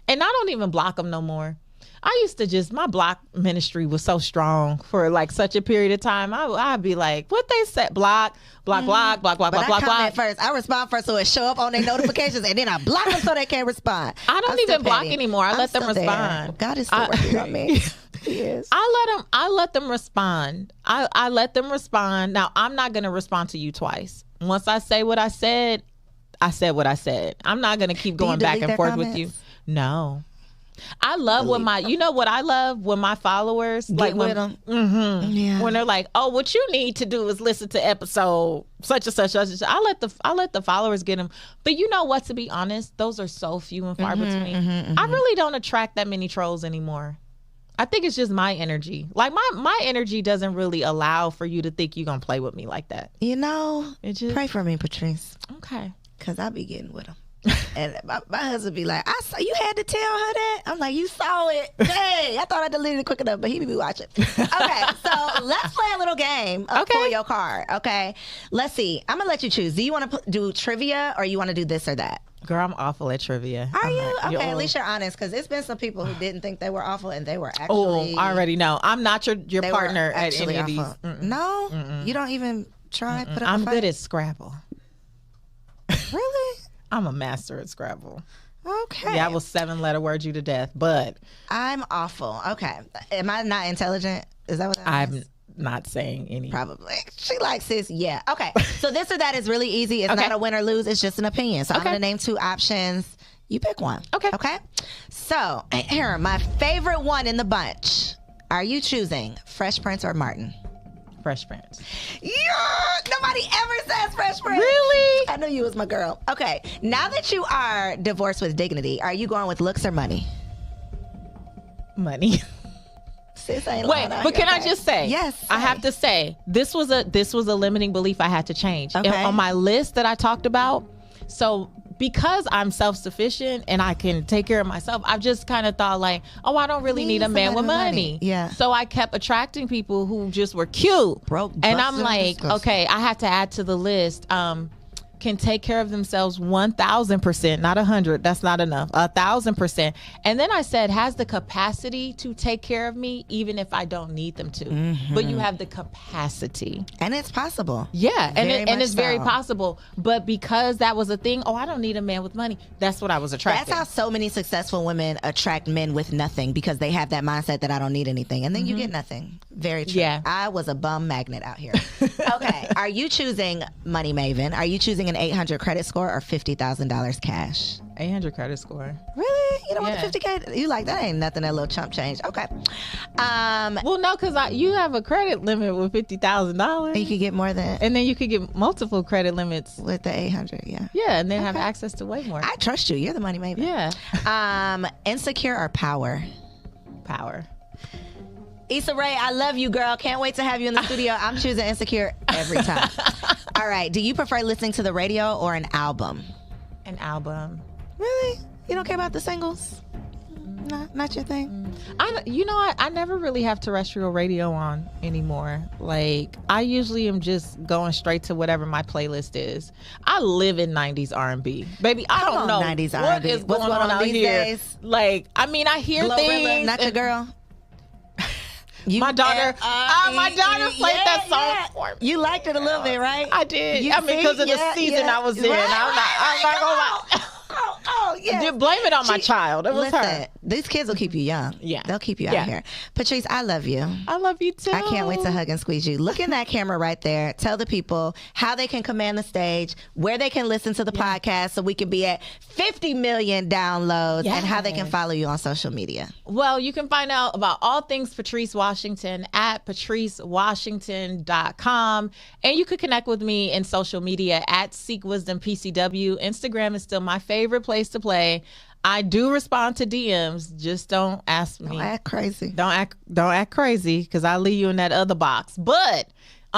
Speaker 2: And I don't even block them no more. I used to my block ministry was so strong for like such a period of time. I'd be like, what they said, block, block, block, block, block,
Speaker 1: but
Speaker 2: block,
Speaker 1: I
Speaker 2: block.
Speaker 1: First. I respond first so it show up on their notifications, and then I block them so they can't respond.
Speaker 2: I don't even block anymore. I let them respond.
Speaker 1: There. God is still working on me. Yes.
Speaker 2: I let them respond. I let them respond. Now, I'm not going to respond to you twice. Once I say what I said what I said. I'm not going to keep going back and forth with you. No. I love when what I love when my followers
Speaker 1: get with them.
Speaker 2: Mm-hmm, yeah. When they're like, oh, what you need to do is listen to episode such and such. I let the followers get them. But you know what? To be honest, those are so few and far between. I really don't attract that many trolls anymore. I think it's just my energy. Like my energy doesn't really allow for you to think you're gonna play with me like that.
Speaker 1: You know, pray for me, Patrice.
Speaker 2: Okay.
Speaker 1: Cause I be getting with them. And my husband be like, I saw you had to tell her that. I'm like, you saw it. Hey, I thought I deleted it quick enough, but he be watching. Okay, so let's play a little game of Pull Your Card. Okay, let's see. I'm gonna let you choose. Do you want to do trivia or you want to do this or that?
Speaker 2: Girl, I'm awful at trivia.
Speaker 1: Are you? Okay, at least you're honest, because there's been some people who didn't think they were awful and they were actually.
Speaker 2: Oh, I already know. I'm not your partner at any of these.
Speaker 1: No? You don't even try? Put up
Speaker 2: I'm good at Scrabble.
Speaker 1: Really?
Speaker 2: I'm a master at Scrabble.
Speaker 1: Okay.
Speaker 2: Yeah, I will 7-letter word you to death, but.
Speaker 1: I'm awful. Okay. Am I not intelligent? Is that what that is?
Speaker 2: I'm not saying any.
Speaker 1: Probably. She likes this. Yeah. Okay. So this or that is really easy. It's not a win or lose. It's just an opinion. So I'm going to name 2 options. You pick one.
Speaker 2: Okay.
Speaker 1: Okay. So here, my favorite one in the bunch. Are you choosing Fresh Prince or Martin?
Speaker 2: Fresh Prince.
Speaker 1: Yeah, nobody ever says Fresh Prince.
Speaker 2: Really?
Speaker 1: I knew you was my girl. Okay. Now that you are divorced with dignity, are you going with looks or money?
Speaker 2: Money.
Speaker 1: Sis ain't
Speaker 2: Wait, but can I just say?
Speaker 1: Yes.
Speaker 2: I have to say this was a limiting belief I had to change.
Speaker 1: Okay.
Speaker 2: And on my list that I talked about. So because I'm self-sufficient and I can take care of myself, I've just kind of thought like, oh, I don't really need a man with money.
Speaker 1: Yeah.
Speaker 2: So I kept attracting people who just were cute.
Speaker 1: Broke,
Speaker 2: and I'm like, okay, I had to add to the list. Can take care of themselves 1,000%, not 100. That's not enough. 1,000%. And then I said, has the capacity to take care of me, even if I don't need them to. Mm-hmm. But you have the capacity,
Speaker 1: and it's possible.
Speaker 2: Yeah, and it's very possible. But because that was a thing, I don't need a man with money. That's what I was attracting.
Speaker 1: That's how so many successful women attract men with nothing, because they have that mindset that I don't need anything, and then you get nothing. Very true.
Speaker 2: Yeah.
Speaker 1: I was a bum magnet out here. Okay. Are you choosing Money Maven? Are you choosing an 800 credit score or $50,000 cash?
Speaker 2: 800 credit score.
Speaker 1: Really? You don't want the 50K? You like, that ain't nothing, that little chump change. Okay.
Speaker 2: Well, no, because you have a credit limit with $50,000.
Speaker 1: You could get more than.
Speaker 2: And then you could get multiple credit limits.
Speaker 1: With the 800, yeah.
Speaker 2: Yeah, and then have access to way more.
Speaker 1: I trust you. You're the Money Maven.
Speaker 2: Yeah.
Speaker 1: Insecure or Power?
Speaker 2: Power.
Speaker 1: Issa Rae, I love you, girl. Can't wait to have you in the studio. I'm choosing Insecure every time. All right. Do you prefer listening to the radio or an album?
Speaker 2: An album.
Speaker 1: Really? You don't care about the singles? Not your thing?
Speaker 2: I never really have terrestrial radio on anymore. Like, I usually am just going straight to whatever my playlist is. I live in 90s R&B. Baby, I don't know
Speaker 1: 90s
Speaker 2: what
Speaker 1: R&B.
Speaker 2: is
Speaker 1: What's
Speaker 2: going on out
Speaker 1: these
Speaker 2: here.
Speaker 1: days?
Speaker 2: Like, I mean, I hear
Speaker 1: Glorilla,
Speaker 2: things.
Speaker 1: not your girl?
Speaker 2: My daughter played that song for me.
Speaker 1: You liked it a little bit, right?
Speaker 2: I did.
Speaker 1: You
Speaker 2: because of the season I was in. I'm not gonna lie.
Speaker 1: Yeah.
Speaker 2: You blame it on my child. It was her.
Speaker 1: These kids will keep you young.
Speaker 2: Yeah.
Speaker 1: They'll keep you out here. Patrice, I love you.
Speaker 2: I love you too.
Speaker 1: I can't wait to hug and squeeze you. Look in that camera right there. Tell the people how they can command the stage, where they can listen to the podcast so we can be at 50 million downloads, and how they can follow you on social media.
Speaker 2: Well, you can find out about all things Patrice Washington at patricewashington.com. And you could connect with me in social media at Seek Wisdom PCW. Instagram is still my favorite place to play. I do respond to DMs. Just don't ask me.
Speaker 1: Don't act crazy.
Speaker 2: Don't act crazy, because I'll leave you in that other box. But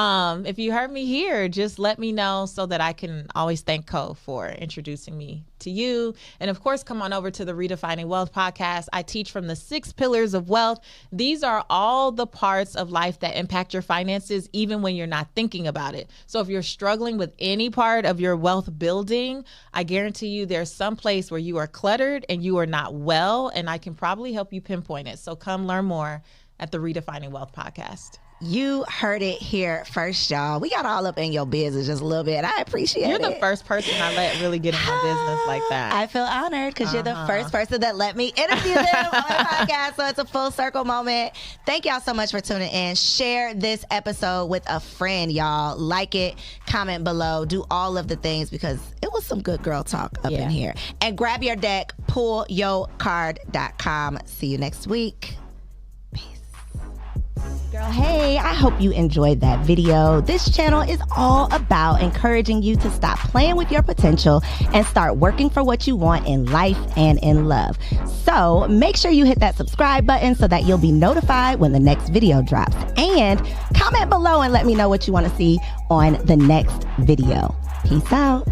Speaker 2: if you heard me here, just let me know so that I can always thank Co for introducing me to you. And of course, come on over to the Redefining Wealth podcast. I teach from the 6 pillars of wealth. These are all the parts of life that impact your finances, even when you're not thinking about it. So if you're struggling with any part of your wealth building, I guarantee you there's some place where you are cluttered and you are not well, and I can probably help you pinpoint it. So come learn more at the Redefining Wealth podcast.
Speaker 1: You heard it here first, y'all. We got all up in your business just a little bit. I appreciate it.
Speaker 2: You're the first person I let really get in my business like that.
Speaker 1: I feel honored because you're the first person that let me interview them on the podcast. So it's a full circle moment. Thank y'all so much for tuning in. Share this episode with a friend, y'all. Like it, comment below, do all of the things, because it was some good girl talk up in here. And grab your deck, pullyourcard.com. See you next week. Girl, hey, I hope you enjoyed that video. This channel is all about encouraging you to stop playing with your potential and start working for what you want in life and in love. So make sure you hit that subscribe button so that you'll be notified when the next video drops. And comment below and let me know what you want to see on the next video. Peace out.